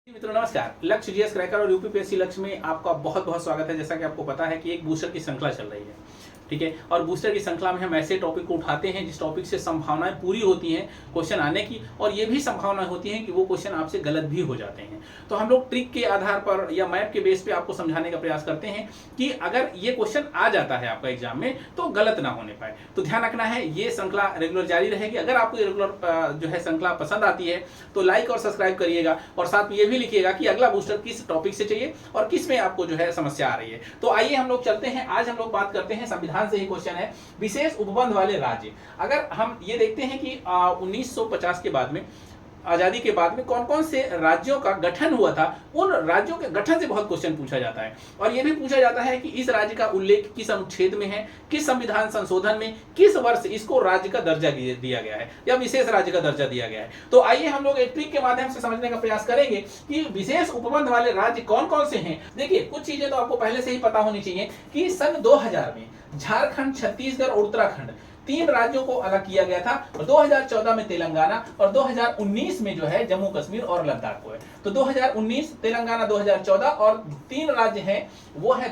मित्रों नमस्कार। लक्ष्य जीएस क्रैकर और यूपीपीएससी लक्ष्य में आपका बहुत बहुत स्वागत है। जैसा कि आपको पता है कि एक बूस्टर की श्रृंखला चल रही है, ठीक है। और बूस्टर की श्रृंखला में हम ऐसे टॉपिक को उठाते हैं जिस टॉपिक से संभावनाएं पूरी होती हैं क्वेश्चन आने की, और ये भी संभावनाएं होती हैं कि वो क्वेश्चन आपसे गलत भी हो जाते हैं। तो हम लोग ट्रिक के आधार पर या मैप के बेस पे आपको समझाने का प्रयास करते हैं कि अगर ये क्वेश्चन आ जाता है आपका एग्जाम में तो गलत ना होने पाए। तो ध्यान रखना है, ये श्रृंखला रेगुलर जारी रहेगी। अगर आपको ये रेगुलर जो है श्रृंखला पसंद आती है तो लाइक और सब्सक्राइब करिएगा, और साथ में ये भी लिखिएगा कि अगला बूस्टर किस टॉपिक से चाहिए और किस में आपको जो है समस्या आ रही है। तो आइए हम लोग चलते हैं। आज हम लोग बात करते हैं संविधान से ही क्वेश्चन है, विशेष उपबंध वाले राज्य। अगर हम ये देखते हैं कि 1950 के बाद में, आजादी के बाद में कौन कौन से राज्यों का गठन हुआ था, उन राज्यों के गठन से बहुत क्वेश्चन पूछा जाता है। और यह भी पूछा जाता है कि इस राज्य का उल्लेख किस अनुच्छेद में है, किस संविधान संशोधन में, किस वर्ष इसको राज्य का दर्जा दिया गया है या विशेष राज्य का दर्जा दिया गया है। तो आइए हम लोग एक ट्रिक के माध्यम से समझने का प्रयास करेंगे कि विशेष उपबंध वाले राज्य कौन कौन से हैं। देखिए, कुछ चीजें तो आपको पहले से ही पता होनी चाहिए कि सन 2000 में झारखंड, छत्तीसगढ़ और उत्तराखंड तीन राज्यों को अलग किया गया था, और 2014 में तेलंगाना, और 2019 में जो है जम्मू कश्मीर और लद्दाख को है। तो 2019 तेलंगाना, 2014 और तीन राज्य हैं वो है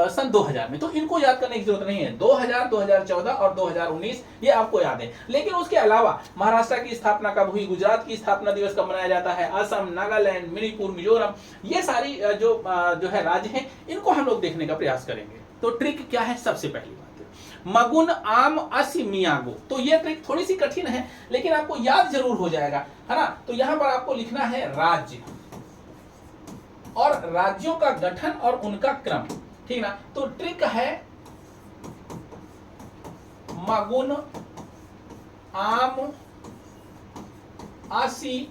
सन 2000 में। तो इनको याद करने की जरूरत नहीं है। 2000, 2014 और 2019 ये आपको याद है। लेकिन उसके अलावा महाराष्ट्र की स्थापना कब हुई, गुजरात की स्थापना दिवस कब मनाया जाता है, असम, नागालैंड, मणिपुर, मिजोरम, ये सारी जो है राज्य हैं, इनको हम लोग देखने का प्रयास करेंगे। तो ट्रिक क्या है? सबसे पहली बात मगुन आम असि मियागो। तो ये ट्रिक थोड़ी सी कठिन है लेकिन आपको याद जरूर हो जाएगा, है ना। तो यहां पर आपको लिखना है राज्य और राज्यों का गठन और उनका क्रम, ठीक ना। तो ट्रिक है मगुन आम असि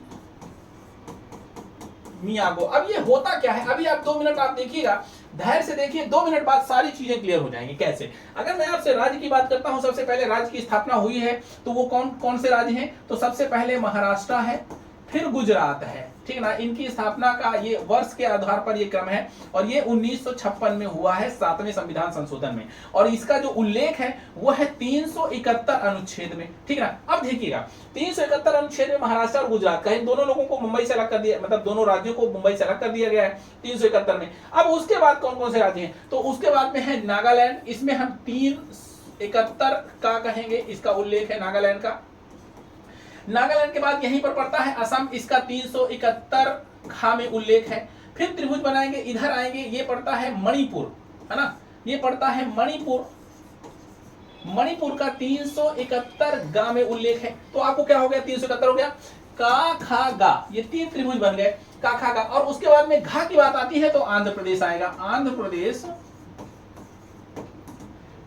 मियागो। अब ये होता क्या है, अभी आप 2 मिनट आप देखिएगा, धैर्य से देखिए, 2 मिनट बाद सारी चीजें क्लियर हो जाएंगी। कैसे? अगर मैं आपसे राज्य की बात करता हूं, सबसे पहले राज्य की स्थापना हुई है तो वो कौन कौन से राज्य हैं? तो सबसे पहले महाराष्ट्र है, फिर गुजरात है, ठीक ना। इनकी स्थापना का ये वर्ष के आधार पर ये क्रम है, और ये 1956 में हुआ है 7वें संविधान संशोधन में, और इसका जो उल्लेख है वो है 371 अनुच्छेद में, ठीक ना। अब देखिएगा, 371 अनुच्छेद में महाराष्ट्र और गुजरात का, इन दोनों लोगों को मुंबई से अलग कर दिया, मतलब दोनों राज्यों को मुंबई से अलग कर दिया गया है 371 में। अब उसके बाद कौन कौन से राज्य हैं? तो उसके बाद में है नागालैंड, इसमें हम 371 का कहेंगे, इसका उल्लेख है नागालैंड का। नागालैंड के बाद यहीं पर पड़ता है असम, इसका 371 खा में उल्लेख है। फिर त्रिभुज बनाएंगे, इधर आएंगे, ये पड़ता है मणिपुर, है ना, ये पड़ता है मणिपुर। मणिपुर का 371 गा में उल्लेख है। तो आपको क्या हो गया? 371 हो गया। का खा गा, ये 3 त्रिभुज बन गए, का खा गा। और उसके बाद में घा की बात आती है तो आंध्र प्रदेश आएगा, आंध्र प्रदेश,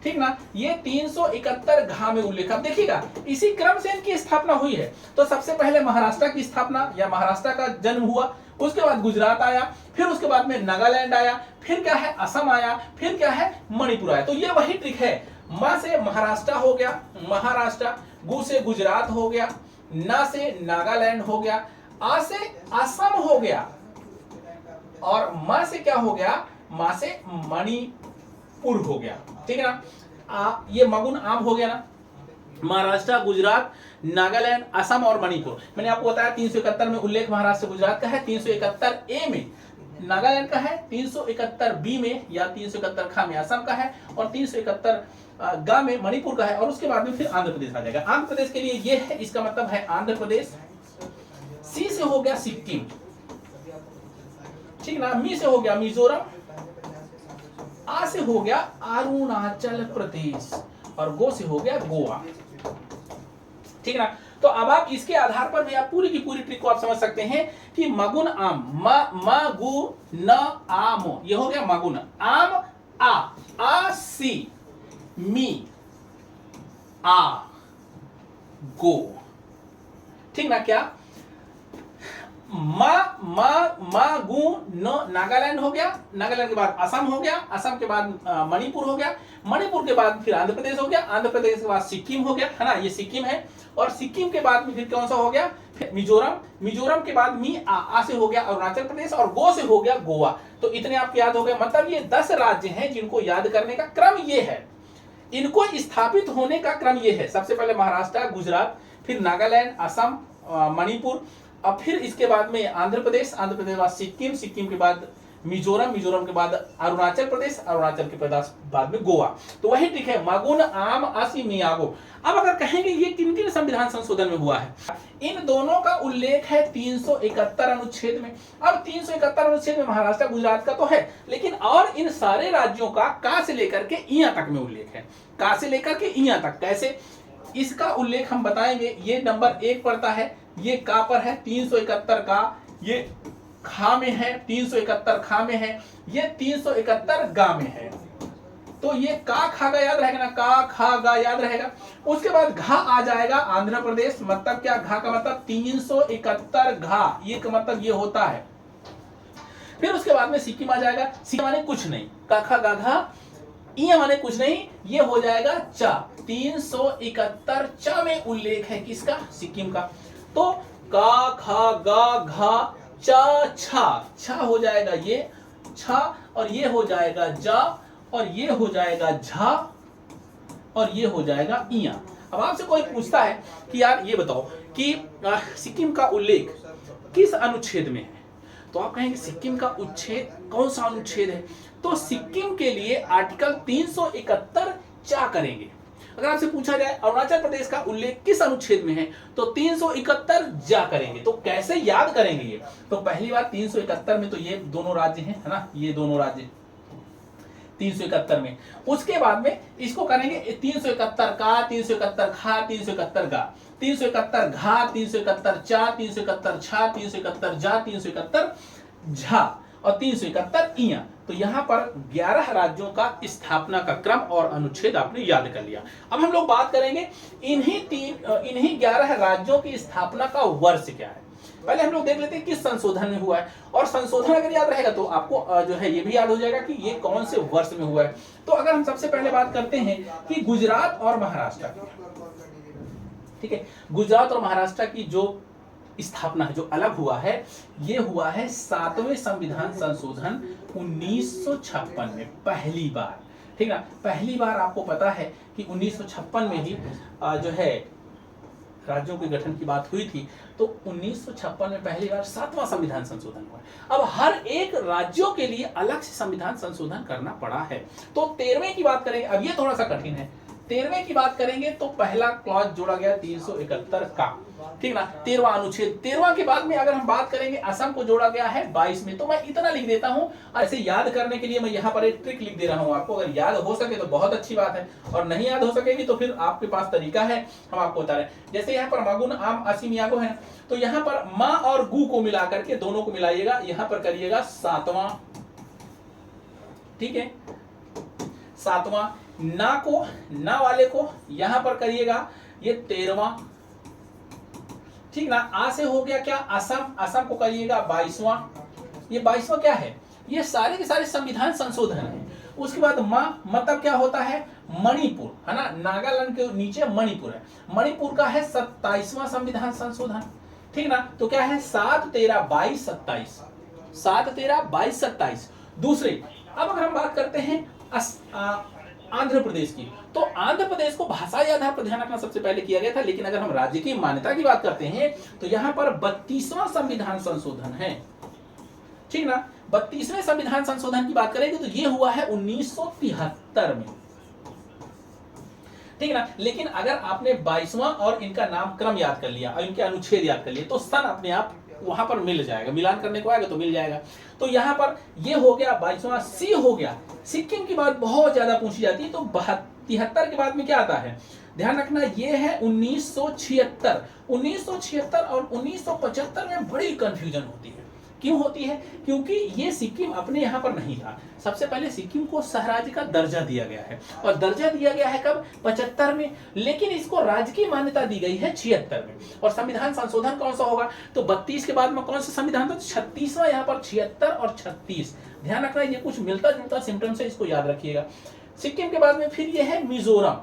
ठीक ना। ये 371 घा में उल्लेख। अब देखिएगा, इसी क्रम से इनकी स्थापना हुई है। तो सबसे पहले महाराष्ट्र की स्थापना या महाराष्ट्र का जन्म हुआ, उसके बाद गुजरात आया, फिर उसके बाद में नागालैंड आया, फिर क्या है असम आया, फिर क्या है मणिपुर आया। तो ये वही ट्रिक है, म से महाराष्ट्र हो गया, महाराष्ट्र, गु से गुजरात हो गया, न से नागालैंड हो गया, आ से असम हो गया, और म से क्या हो गया? म से मणिपुर हो गया, ठीक है ना। ये मगुन आम हो गया ना, महाराष्ट्र, गुजरात, नागालैंड, असम और मणिपुर। मैंने आपको बताया 371 में उल्लेख महाराष्ट्र गुजरात का है, 371 ए में नागालैंड का है, 371 बी में या 371 खा में असम का है, और 371 गा में मणिपुर का है, और उसके बाद में फिर आंध्र प्रदेश आ जाएगा। आंध्र प्रदेश के लिए ये है, इसका मतलब है आंध्र प्रदेश। सी से हो गया सिक्किम, ठीक ना। मी से हो गया मिजोरम, आ से हो गया अरुणाचल प्रदेश, और गो से हो गया गोवा, ठीक ना। तो अब आप इसके आधार पर भी आप पूरी की पूरी ट्रिक को आप समझ सकते हैं कि मगुन आम, म गु न आमो, ये हो गया मगुन आम, आ सी मी आ गो, ठीक ना। क्या मा गु न नागालैंड हो गया, नागालैंड के बाद असम हो गया, असम के बाद मणिपुर हो गया, मणिपुर के बाद फिर आंध्र प्रदेश हो गया, आंध्र प्रदेश के बाद सिक्किम हो गया, है ना, ये सिक्किम है, और सिक्किम के बाद में फिर कौन सा हो गया? फिर मिजोरम, मिजोरम के बाद मी आ से हो गया अरुणाचल प्रदेश, और गो से हो गया गोवा। तो इतने आपके याद हो गए। मतलब ये 10 राज्य हैं जिनको याद करने का क्रम ये है, इनको स्थापित होने का क्रम ये है। सबसे पहले महाराष्ट्र, गुजरात, फिर नागालैंड, असम, मणिपुर, अब फिर इसके बाद में आंध्र प्रदेश, आंध्र प्रदेश के बाद सिक्किम, सिक्किम के बाद मिजोरम, मिजोरम के बाद अरुणाचल प्रदेश, अरुणाचल के बाद में गोवा। तो वही ट्रिक है, मागुन आम असि मियागो। अब अगर कहेंगे ये किन किन संविधान संशोधन में हुआ है, इन दोनों का उल्लेख है 371 अनुच्छेद में। अब 371 अनुच्छेद में महाराष्ट्र गुजरात का तो है, लेकिन और इन सारे राज्यों का का से लेकर के इया तक में उल्लेख है, का से लेकर के इया तक। कैसे इसका उल्लेख हम बताएंगे। ये नंबर 1 पड़ता है, ये का पर है 371 का, ये खा में है 371 खा में है, ये 371 गा में है। तो ये का खा गा याद रहेगा ना, का खा गा याद रहेगा। उसके बाद घा आ जाएगा आंध्र प्रदेश, मतलब क्या, घा का मतलब 371 घा, ये का मतलब ये होता है। फिर उसके बाद में सिक्किम आ जाएगा, सिक्किम माने कुछ नहीं, का खा गा घा, ये माने कुछ नहीं, ये हो जाएगा चा। 371 चा में उल्लेख है किसका, सिक्किम का। तो का खा गा घा चा छा, छा हो जाएगा ये छा, और ये हो जाएगा जा, और ये हो जाएगा झा, और ये हो जाएगा इया। अब आपसे कोई पूछता है कि यार ये बताओ कि सिक्किम का उल्लेख किस अनुच्छेद में है, तो आप कहेंगे सिक्किम का उच्छेद कौन सा अनुच्छेद है, तो सिक्किम के लिए आर्टिकल 371 चा करेंगे। अगर आपसे पूछा जाए अरुणाचल प्रदेश का उल्लेख किस अनुच्छेद में है, तो 371 जा करेंगे। तो कैसे याद करेंगे ये, तो पहली बार 371 में तो ये दोनों राज्य हैं, है ना, ये दोनों राज्य 371 में। उसके बाद में इसको करेंगे 371 का, 371 खा, 371 गा, 371 घा, 371 चा, 371 छा, 371 जा, 371 झा, और 371 इया। तो यहां पर 11 राज्यों का स्थापना का क्रम और अनुच्छेद आपने याद कर लिया। अब हम लोग बात करेंगे इन्हीं 11 राज्यों की स्थापना का वर्ष क्या है। पहले हम लोग देख लेते हैं किस संशोधन में हुआ है, और संशोधन अगर याद रहेगा तो आपको जो है ये भी याद हो जाएगा कि ये कौन से वर्ष में हुआ है। तो अगर हम सबसे पहले बात करते हैं कि गुजरात और महाराष्ट्र की, ठीक है, गुजरात और महाराष्ट्र की जो स्थापना है, जो अलग हुआ है, ये हुआ है 7वें संविधान संशोधन 1956 में पहली बार, ठीक है। पहली बार आपको पता है कि 1956 में ही जो है राज्यों के गठन की बात हुई थी, तो 1956 में पहली बार 7वां संविधान संशोधन हुआ। अब हर एक राज्यों के लिए अलग से संविधान संशोधन करना पड़ा है। तो 13वें की बात करेंगे, अब ये थोड़ा सा कठिन है। 13वें की बात करेंगे तो पहला क्लॉज जोड़ा गया 371 का, ठीक ना, 13वां अनुच्छेद। 13वां के बाद में अगर हम बात करेंगे असम को जोड़ा गया है 22 में। तो मैं इतना लिख देता हूं, ऐसे याद करने के लिए मैं यहाँ पर एक ट्रिक लिख दे रहा हूं आपको। अगर याद हो सके तो बहुत अच्छी बात है, और नहीं याद हो सकेगी तो फिर आपके पास तरीका है, हम आपको बता रहे हैं। जैसे यहाँ पर मागुन आम असि मियागो है, तो यहाँ पर मा और गु को मिला करके दोनों को मिलाइएगा, यहाँ पर करिएगा 7वां, ठीक है, 7वां। ना को, ना वाले को यहां पर करिएगा ये 13वां, ठीक ना। आ से हो गया क्या, असम, असम को करिएगा 22वां। ये 22वां क्या है, ये सारे के सारे संविधान संशोधन है। उसके बाद मतलब क्या होता है, मणिपुर, है ना, नागालैंड के नीचे मणिपुर है, मणिपुर का है 27वां संविधान संशोधन, ठीक ना। तो क्या है 7 13 22 27, 7 13 22 27। दूसरे, अब अगर हम बात करते हैं आंध्र प्रदेश की, तो आंध्र प्रदेश को भाषाई आधार पर ध्यान रखना सबसे पहले किया गया था। लेकिन अगर हम राज्य की मान्यता की बात करते हैं तो यहां पर 32वां संविधान संशोधन है, ठीक ना। 32वें संविधान संशोधन की बात करेंगे तो ये हुआ है 1973 में, ठीक ना। लेकिन अगर आपने 22वां और इनका नामक्रम याद कर लिया और इनके अनुच्छेद याद कर लिए तो सन अपने आप वहां पर मिल जाएगा, मिलान करने को आएगा तो मिल जाएगा। तो यहां पर ये हो गया 22वां। सी हो गया, सिक्किम की बात बहुत ज्यादा पूछी जाती है, तो 73 के बाद में क्या आता है, ध्यान रखना, ये है 1976। 1976 और 1975 में बड़ी कंफ्यूजन होती है। क्यों होती है, क्योंकि ये सिक्किम अपने यहाँ पर नहीं था। सबसे पहले सिक्किम को सहराज्य का दर्जा दिया गया है, और दर्जा दिया गया है कब, 75 में। लेकिन इसको राज्य की मान्यता दी गई है 76 में। और संविधान संशोधन कौन सा होगा, तो 32 के बाद में कौन सा संविधान था, 36वां। यहाँ पर 76 और 36, ध्यान रखना, ये कुछ मिलता जुलता सिम्टम्स है, इसको याद रखिएगा। सिक्किम के बाद में फिर ये है मिजोरम,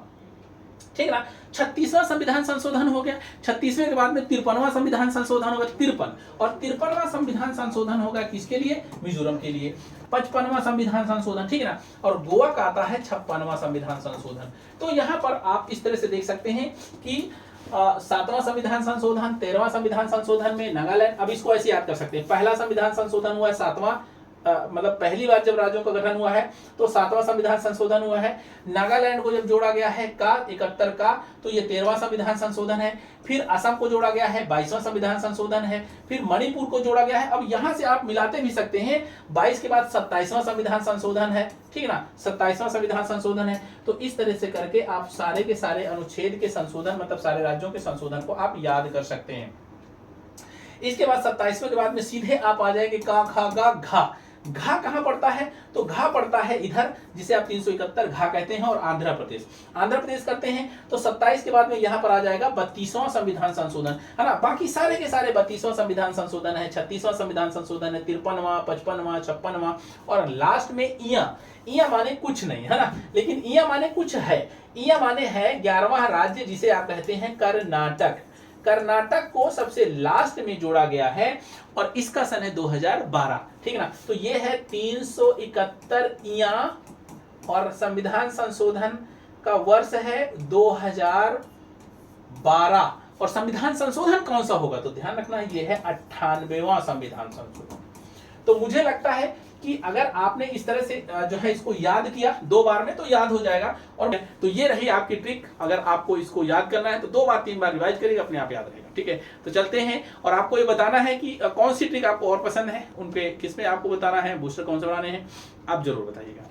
ठीक है ना। 36वां संविधान संशोधन हो गया। 36वें के बाद में 53वां संविधान संशोधन होगा, 53, और 53वां संविधान संशोधन होगा किसके लिए, मिजोरम के लिए। 55वां संविधान संशोधन, ठीक है ना। और गोवा का आता है 56वां संविधान संशोधन। तो यहाँ पर आप इस तरह से देख सकते हैं कि 7वां संविधान संशोधन, 13वां संविधान संशोधन में नागालैंड, अब इसको ऐसे याद कर सकते हैं, पहला संविधान संशोधन हुआ है 7वां, मतलब पहली बार जब राज्यों का गठन हुआ है तो 7वां संविधान संशोधन हुआ है। नागालैंड को जब जोड़ा गया है का 71 का, तो ये 13वां संविधान संशोधन है। फिर असम को जोड़ा गया है, 22वां संविधान संशोधन है। फिर मणिपुर को जोड़ा गया है। अब यहां से आप मिलाते भी सकते हैं, 22 के बाद 27वां संविधान संशोधन है, ठीक है ना, 27वां संविधान संशोधन है। तो इस तरह से करके आप सारे के सारे अनुच्छेद के संशोधन, मतलब सारे राज्यों के संशोधन को आप याद कर सकते हैं। इसके बाद 27वें के बाद में सीधे आप आ जाएंगे का, खा, गा, घा। घा कहां पड़ता है? तो घा पड़ता है इधर, जिसे आप 371 घा कहते हैं, और आंध्र प्रदेश। आंध्र प्रदेश करते हैं तो 27 के बाद में यहां पर आ जाएगा 32वां संविधान संशोधन, है ना। बाकी सारे के सारे 32वां संविधान संशोधन है, 36वां संविधान संशोधन है, 53वां, 55वां, 56वां, और लास्ट में इया। इया माने कुछ नहीं, है ना, लेकिन इया माने कुछ है। इया माने है 11वां राज्य, जिसे आप कहते हैं कर्नाटक। कर्नाटक को सबसे लास्ट में जोड़ा गया है और इसका सन है 2012, ठीक है ना। तो ये है 371 इया, और संविधान संशोधन का वर्ष है 2012। और संविधान संशोधन कौन सा होगा? तो ध्यान रखना है, ये है 98वां संविधान संशोधन। तो मुझे लगता है कि अगर आपने इस तरह से जो है इसको याद किया 2 बार में, तो याद हो जाएगा। और तो ये रही आपकी ट्रिक। अगर आपको इसको याद करना है तो 2 बार 3 बार रिवाइज करेगा, अपने आप याद रहेगा, ठीक है। तो चलते हैं, और आपको ये बताना है कि कौन सी ट्रिक आपको और पसंद है, उन पे किस में आपको बताना है, बूस्टर कौन से बनाने हैं, आप जरूर बताइएगा।